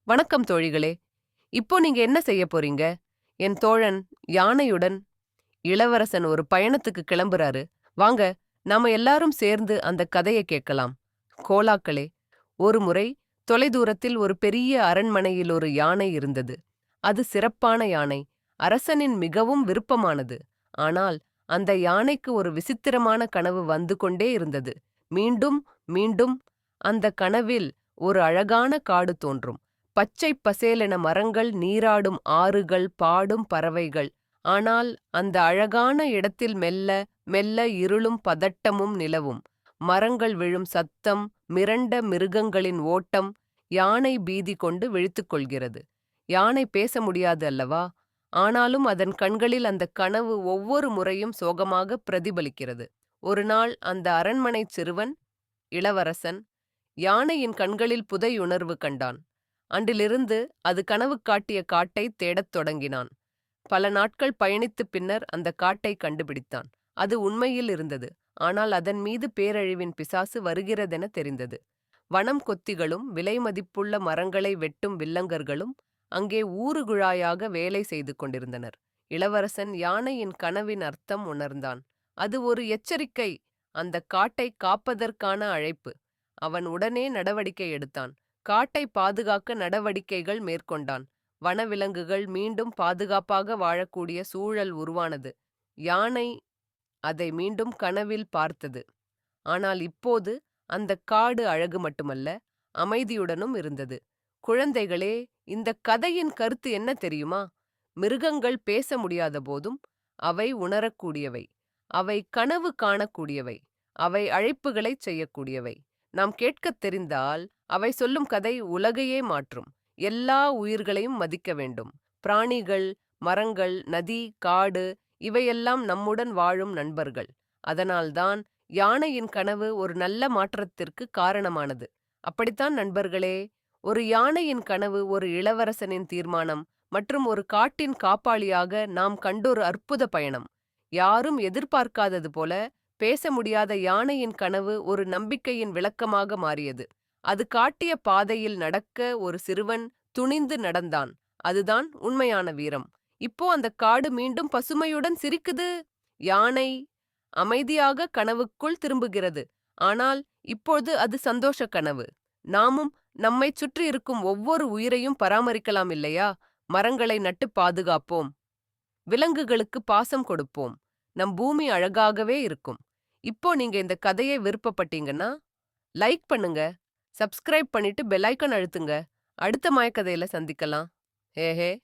வணக்கம் தோழிகளே. இப்போ நீங்க என்ன செய்ய போறீங்க? என் தோழன் யானையுடன் இளவரசன் ஒரு பயணத்துக்கு கிளம்புறாரு. வாங்க, நாம எல்லாரும் சேர்ந்து அந்த கதையை கேட்கலாம். கோலாக்களே, ஒரு முறை தொலைதூரத்தில் ஒரு பெரிய அரண்மனையில் ஒரு யானை இருந்தது. அது சிறப்பான யானை, அரசனின் மிகவும் விருப்பமானது. ஆனால் அந்த யானைக்கு ஒரு விசித்திரமான கனவு வந்து கொண்டே இருந்தது. மீண்டும் மீண்டும் அந்த கனவில் ஒரு அழகான காடு தோன்றும். பச்சை பசேலென மரங்கள், நீராடும் ஆறுகள், பாடும் பறவைகள். ஆனால் அந்த அழகான இடத்தில் மெல்ல மெல்ல இருளும் பதட்டமும் நிலவும். மரங்கள் விழும் சத்தம், மிரண்ட மிருகங்களின் ஓட்டம். யானை பீதி கொண்டு விழித்துக் கொள்கிறது. யானை பேச முடியாது அல்லவா? ஆனாலும் அதன் கண்களில் அந்த கனவு ஒவ்வொரு முறையும் சோகமாக பிரதிபலிக்கிறது. ஒரு நாள் அந்த அரண்மனைச் சிறுவன், இளவரசன், யானையின் கண்களில் புதையுணர்வு கண்டான். அன்றிலிருந்து அது கனவு காட்டிய காட்டை தேடத் தொடங்கினான். பல நாட்கள் பயணித்துப் பின்னர் அந்த காட்டை கண்டுபிடித்தான். அது உண்மையில் இருந்தது. ஆனால் அதன் மீது பேரழிவின் பிசாசு வருகிறதென தெரிந்தது. வனம் கொத்திகளும் விலைமதிப்புள்ள மரங்களை வெட்டும் வில்லங்கர்களும் அங்கே ஊறுகுழாயாக வேலை செய்து கொண்டிருந்தனர். இளவரசன் யானையின் கனவின் அர்த்தம் உணர்ந்தான். அது ஒரு எச்சரிக்கை, அந்த காட்டை காப்பதற்கான அழைப்பு. அவன் உடனே நடவடிக்கை எடுத்தான். காட்டை பாதுகாக்க நடவடிக்கைகள் மேற்கொண்டான். வனவிலங்குகள் மீண்டும் பாதுகாப்பாக வாழக்கூடிய சூழல் உருவானது. யானை அதை மீண்டும் கனவில் பார்த்தது. ஆனால் இப்போது அந்த காடு அழகு மட்டுமல்ல, அமைதியுடனும் இருந்தது. குழந்தைகளே, இந்த கதையின் கருத்து என்ன தெரியுமா? மிருகங்கள் பேச முடியாத போதும் அவை உணரக்கூடியவை. அவை கனவு காணக்கூடியவை. அவை அழைப்புகளை செய்யக்கூடியவை. நாம் கேட்கத் தெரிந்தால் அவை சொல்லும் கதை உலகையே மாற்றும். எல்லா உயிர்களையும் மதிக்க வேண்டும். பிராணிகள், மரங்கள், நதி, காடு, இவையெல்லாம் நம்முடன் வாழும் நண்பர்கள். அதனால்தான் யானையின் கனவு ஒரு நல்ல மாற்றத்திற்கு காரணமானது. அப்படித்தான் நண்பர்களே, ஒரு யானையின் கனவு, ஒரு இளவரசனின் தீர்மானம் மற்றும் ஒரு காட்டின் காப்பாளியாக நாம் கண்டொரு அற்புத பயணம். யாரும் எதிர்பார்க்காதது போல பேச முடியாத யானையின் கனவு ஒரு நம்பிக்கையின் விளக்கமாக மாறியது. அது காட்டிய பாதையில் நடக்க ஒரு சிறுவன் துணிந்து நடந்தான். அதுதான் உண்மையான வீரம். இப்போ அந்த காடு மீண்டும் பசுமையுடன் சிரிக்குது. யானை அமைதியாக கனவுக்குள் திரும்புகிறது. ஆனால் இப்போது அது சந்தோஷ கனவு. நாமும் நம்மைச் சுற்றி இருக்கும் ஒவ்வொரு உயிரையும் பராமரிக்கலாம் இல்லையா? மரங்களை நட்டு பாதுகாப்போம். விலங்குகளுக்கு பாசம் கொடுப்போம். நம் பூமி அழகாகவே இருக்கும். இப்போ நீங்க இந்த கதையை விருப்பப்பட்டீங்கன்னா லைக் பண்ணுங்க, சப்ஸ்கிரைப் பண்ணிட்டு பெல் ஐகான் அழுத்துங்க. அடுத்த மாயக்கதையில சந்திக்கலாம். ஹே ஹே.